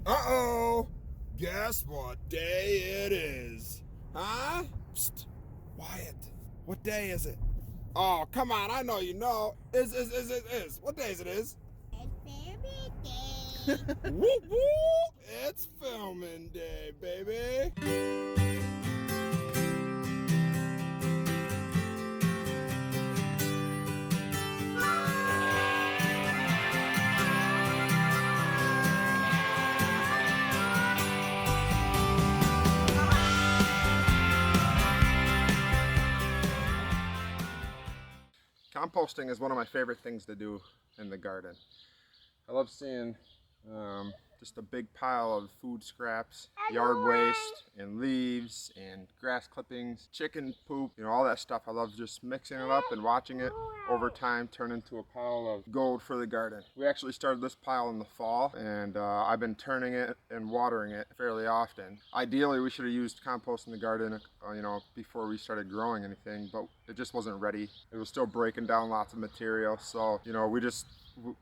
Uh-oh! Guess what day it is? Huh? Psst. Wyatt, what day is it? Oh, come on, I know you know. Is. What day is it is? It's filming day. Whoop whoop! It's filming day, baby! Composting is one of my favorite things to do in the garden. I love seeing just a big pile of food scraps, yard waste, and leaves, and grass clippings, chicken poop, all that stuff. I love just mixing it up and watching it over time turn into a pile of gold for the garden. We actually started this pile in the fall, and I've been turning it and watering it fairly often. Ideally, we should have used compost in the garden, before we started growing anything, but it just wasn't ready. It was still breaking down lots of material, so we just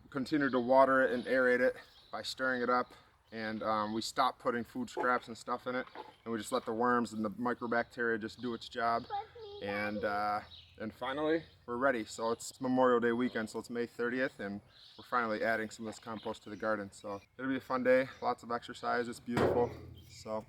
continued to water it and aerate it by stirring it up, and we stopped putting food scraps and stuff in it, and we just let the worms and the microbacteria just do its job. And finally we're ready. So it's Memorial Day weekend, so it's May 30th, and we're finally adding some of this compost to the garden. So it'll be a fun day, lots of exercise, it's beautiful. So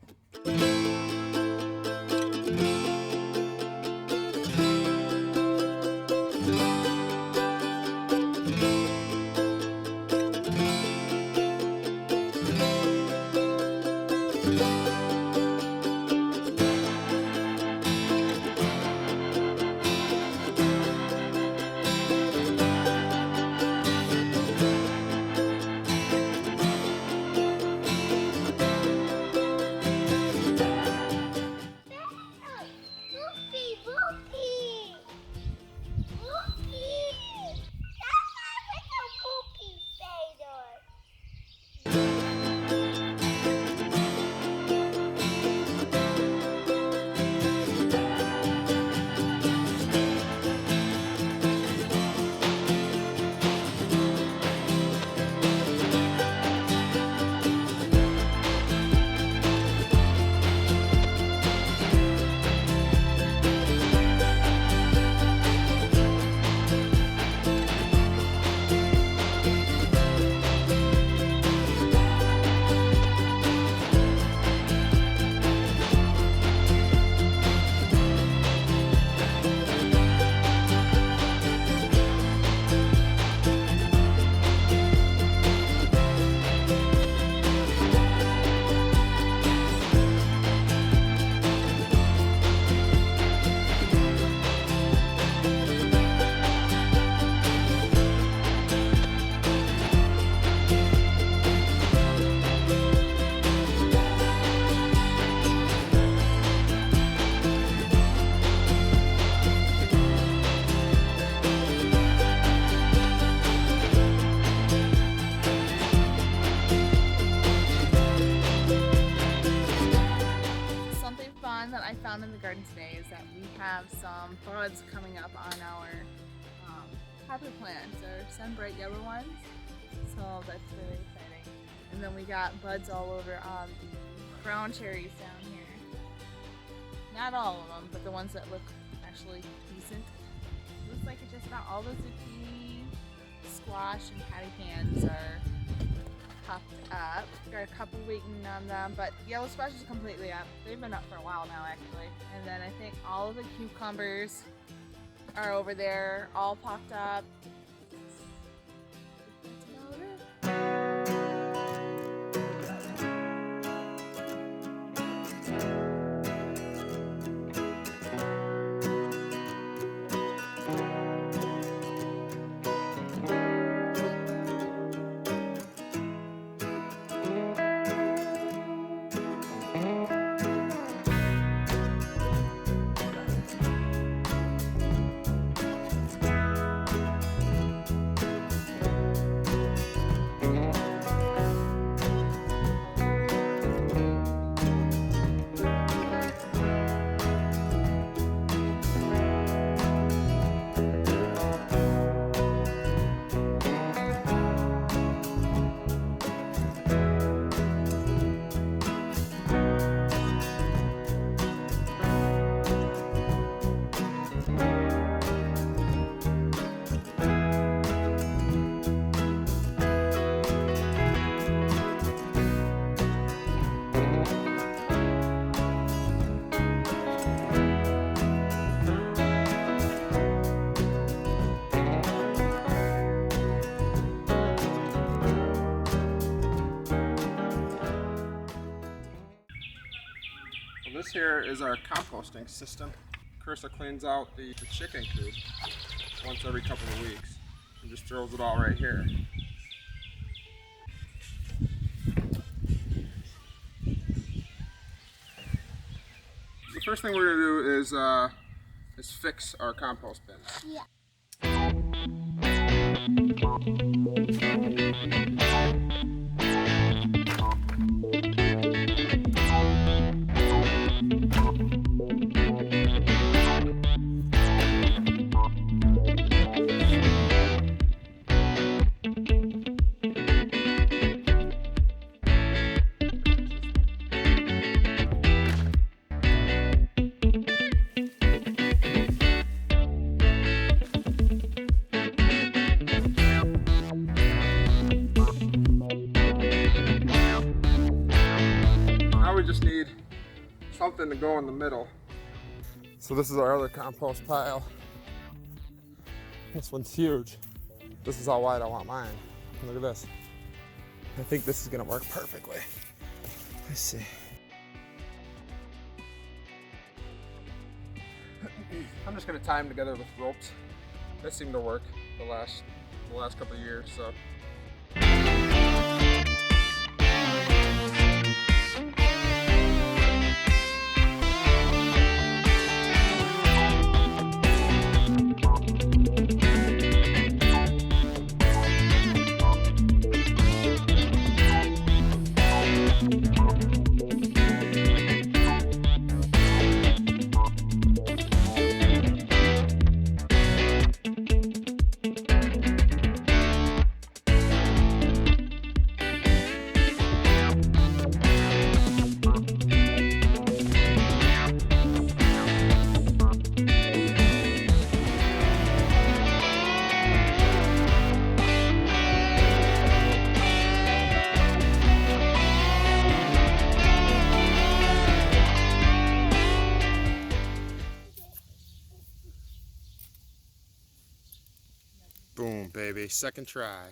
that I found in the garden today is that we have some buds coming up on our pepper plants, or some bright yellow ones, so that's really exciting. And then we got buds all over on the brown cherries down here. Not all of them, but the ones that look actually decent. Looks like it's just about all the zucchini, squash, and patty pans are popped up. Got a couple waiting on them, but yellow squash is completely up. They've been up for a while now, actually. And then I think all of the cucumbers are over there, all popped up. That's about it. This here is our composting system. Carissa cleans out the chicken coop once every couple of weeks and just throws it all right here. The first thing we're gonna do is fix our compost bins. Yeah. We just need something to go in the middle. So this is our other compost pile. This one's huge. This is how wide I want mine. Look at this. I think this is gonna work perfectly. Let's see. I'm just gonna tie them together with ropes. That seemed to work the last couple of years. So. Boom, baby, second try.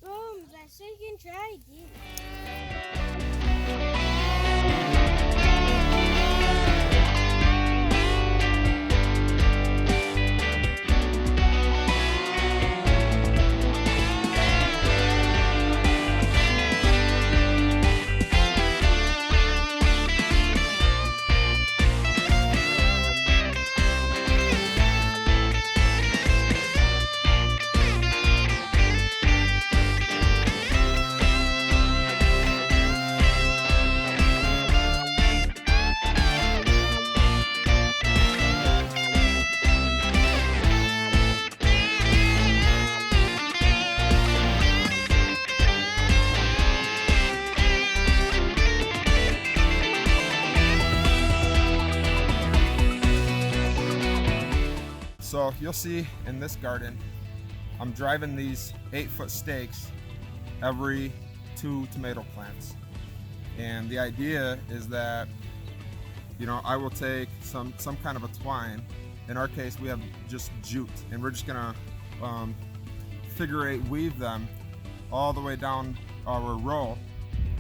Boom, that second try again. So you'll see in this garden, I'm driving these 8-foot stakes every 2 tomato plants. And the idea is that, you know, I will take some kind of a twine. In our case, we have just jute, and we're just gonna figure 8 weave them all the way down our row,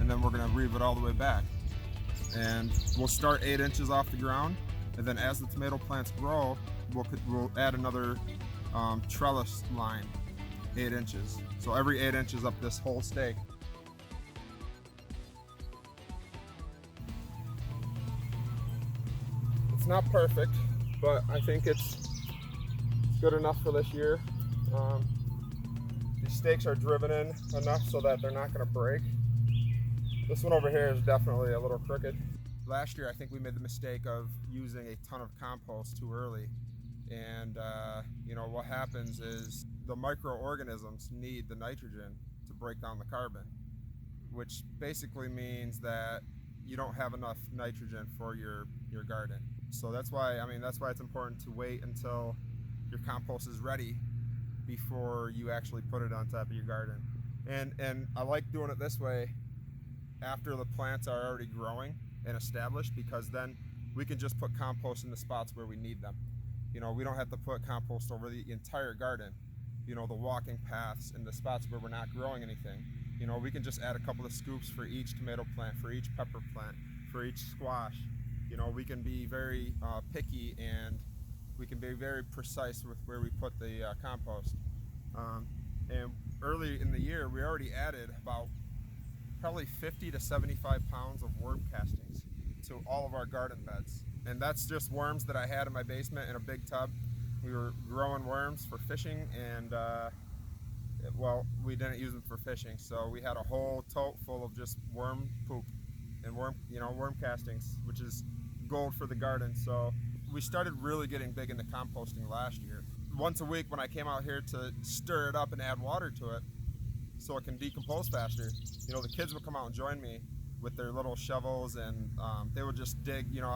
and then we're gonna weave it all the way back. And we'll start 8 inches off the ground, and then as the tomato plants grow, we'll add another trellis line, 8 inches. So every 8 inches up this whole stake. It's not perfect, but I think it's good enough for this year. These stakes are driven in enough so that they're not going to break. This one over here is definitely a little crooked. Last year I think we made the mistake of using a ton of compost too early. And you know, what happens is the microorganisms need the nitrogen to break down the carbon, which basically means that you don't have enough nitrogen for your garden. So that's why it's important to wait until your compost is ready before you actually put it on top of your garden. And I like doing it this way after the plants are already growing and established, because then we can just put compost in the spots where we need them. You know, we don't have to put compost over the entire garden. You know, the walking paths and the spots where we're not growing anything. You know, we can just add a couple of scoops for each tomato plant, for each pepper plant, for each squash, You know, we can be very picky, and we can be very precise with where we put the compost. And early in the year, we already added about probably 50 to 75 pounds of worm castings to all of our garden beds. And that's just worms that I had in my basement in a big tub. We were growing worms for fishing, and well, we didn't use them for fishing, so we had a whole tote full of just worm poop and worm castings, which is gold for the garden. So we started really getting big into composting last year. Once a week when I came out here to stir it up and add water to it so it can decompose faster, you know, the kids would come out and join me with their little shovels, and they would just dig. You know,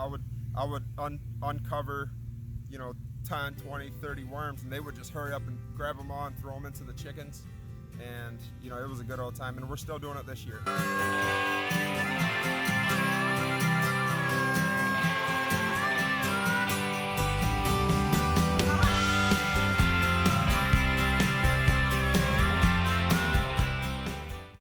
I would uncover, you know, 10, 20, 30 worms, and they would just hurry up and grab them all and throw them into the chickens. And, you know, it was a good old time, and we're still doing it this year.